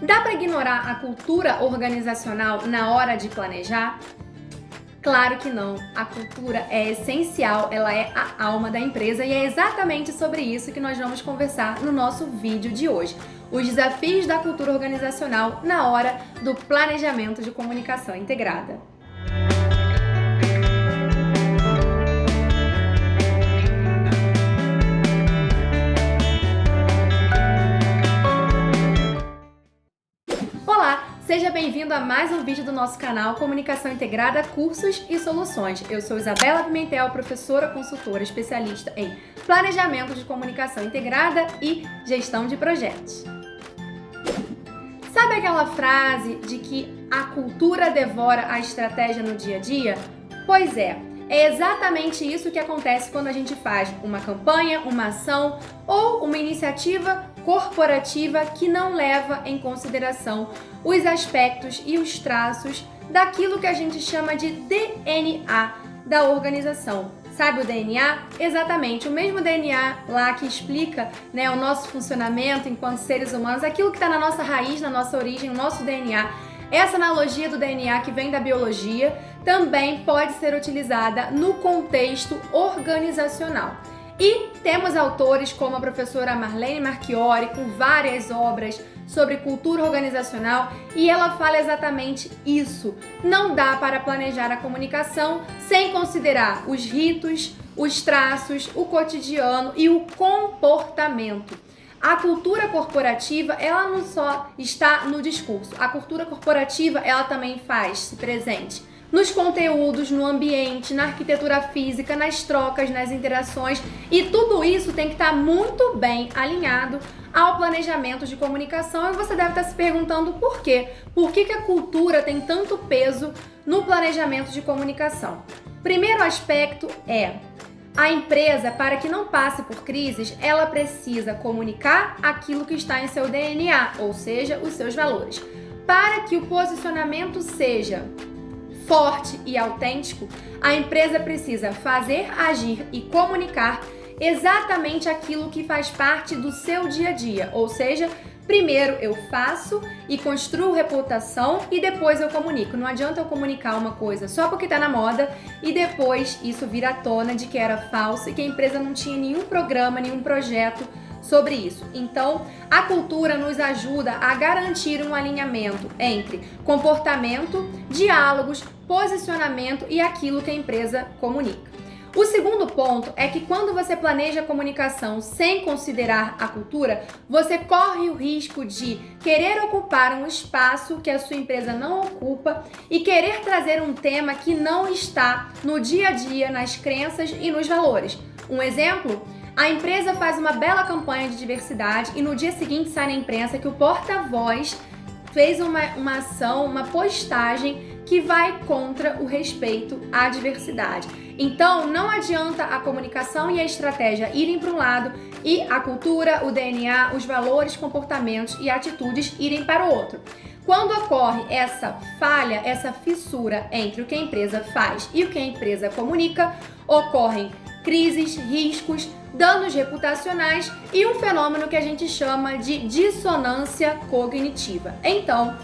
Dá para ignorar a cultura organizacional na hora de planejar? Claro que não. A cultura é essencial, ela é a alma da empresa e é exatamente sobre isso que nós vamos conversar no nosso vídeo de hoje. Os desafios da cultura organizacional na hora do planejamento de comunicação integrada. Olá, seja bem-vindo a mais um vídeo do nosso canal Comunicação Integrada, Cursos e Soluções. Eu sou Isabela Pimentel, professora, consultora, especialista em planejamento de comunicação integrada e gestão de projetos. Sabe aquela frase de que a cultura devora a estratégia no dia a dia? Pois é exatamente isso que acontece quando a gente faz uma campanha, uma ação ou uma iniciativa corporativa que não leva em consideração os aspectos e os traços daquilo que a gente chama de DNA da organização. Sabe o DNA? Exatamente, o mesmo DNA lá que explica, o nosso funcionamento enquanto seres humanos, aquilo que está na nossa raiz, na nossa origem, o nosso DNA. Essa analogia do DNA que vem da biologia também pode ser utilizada no contexto organizacional. E temos autores como a professora Marlene Marchiori, com várias obras sobre cultura organizacional, e ela fala exatamente isso. Não dá para planejar a comunicação sem considerar os ritos, os traços, o cotidiano e o comportamento. A cultura corporativa, ela não só está no discurso. A cultura corporativa, ela também faz-se presente nos conteúdos, no ambiente, na arquitetura física, nas trocas, nas interações, e tudo isso tem que estar muito bem alinhado ao planejamento de comunicação. E você deve estar se perguntando por quê? Por que a cultura tem tanto peso no planejamento de comunicação? Primeiro aspecto é: a empresa, para que não passe por crises, ela precisa comunicar aquilo que está em seu DNA, ou seja, os seus valores. Para que o posicionamento seja forte e autêntico, a empresa precisa fazer, agir e comunicar exatamente aquilo que faz parte do seu dia a dia, ou seja, primeiro eu faço e construo reputação e depois eu comunico. Não adianta eu comunicar uma coisa só porque está na moda e depois isso vira à tona de que era falso e que a empresa não tinha nenhum programa, nenhum projeto sobre isso. Então, a cultura nos ajuda a garantir um alinhamento entre comportamento, diálogos, posicionamento e aquilo que a empresa comunica. O segundo ponto é que quando você planeja a comunicação sem considerar a cultura, você corre o risco de querer ocupar um espaço que a sua empresa não ocupa e querer trazer um tema que não está no dia a dia, nas crenças e nos valores. Um exemplo: a empresa faz uma bela campanha de diversidade e no dia seguinte sai na imprensa que o porta-voz fez uma ação, uma postagem que vai contra o respeito à diversidade. Então, não adianta a comunicação e a estratégia irem para um lado e a cultura, o DNA, os valores, comportamentos e atitudes irem para o outro. Quando ocorre essa falha, essa fissura entre o que a empresa faz e o que a empresa comunica, ocorrem crises, riscos, danos reputacionais e um fenômeno que a gente chama de dissonância cognitiva. Então,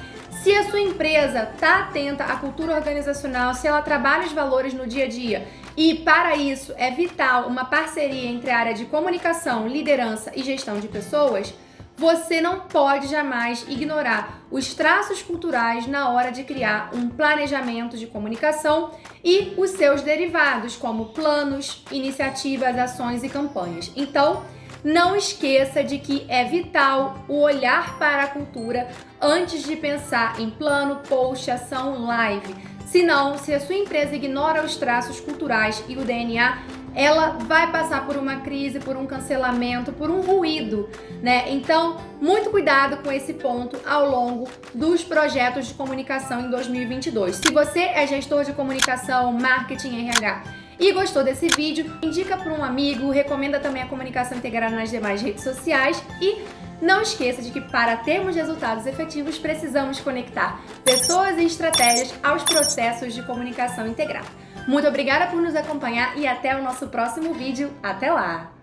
se a sua empresa está atenta à cultura organizacional, se ela trabalha os valores no dia a dia e para isso é vital uma parceria entre a área de comunicação, liderança e gestão de pessoas, você não pode jamais ignorar os traços culturais na hora de criar um planejamento de comunicação e os seus derivados, como planos, iniciativas, ações e campanhas. Então, não esqueça de que é vital o olhar para a cultura antes de pensar em plano, post, ação, live. Senão, se a sua empresa ignora os traços culturais e o DNA, ela vai passar por uma crise, por um cancelamento, por um ruído, Então, muito cuidado com esse ponto ao longo dos projetos de comunicação em 2022. Se você é gestor de comunicação, marketing, RH e gostou desse vídeo, indica para um amigo, recomenda também a comunicação integrada nas demais redes sociais e não esqueça de que para termos resultados efetivos precisamos conectar pessoas e estratégias aos processos de comunicação integrada. Muito obrigada por nos acompanhar e até o nosso próximo vídeo. Até lá!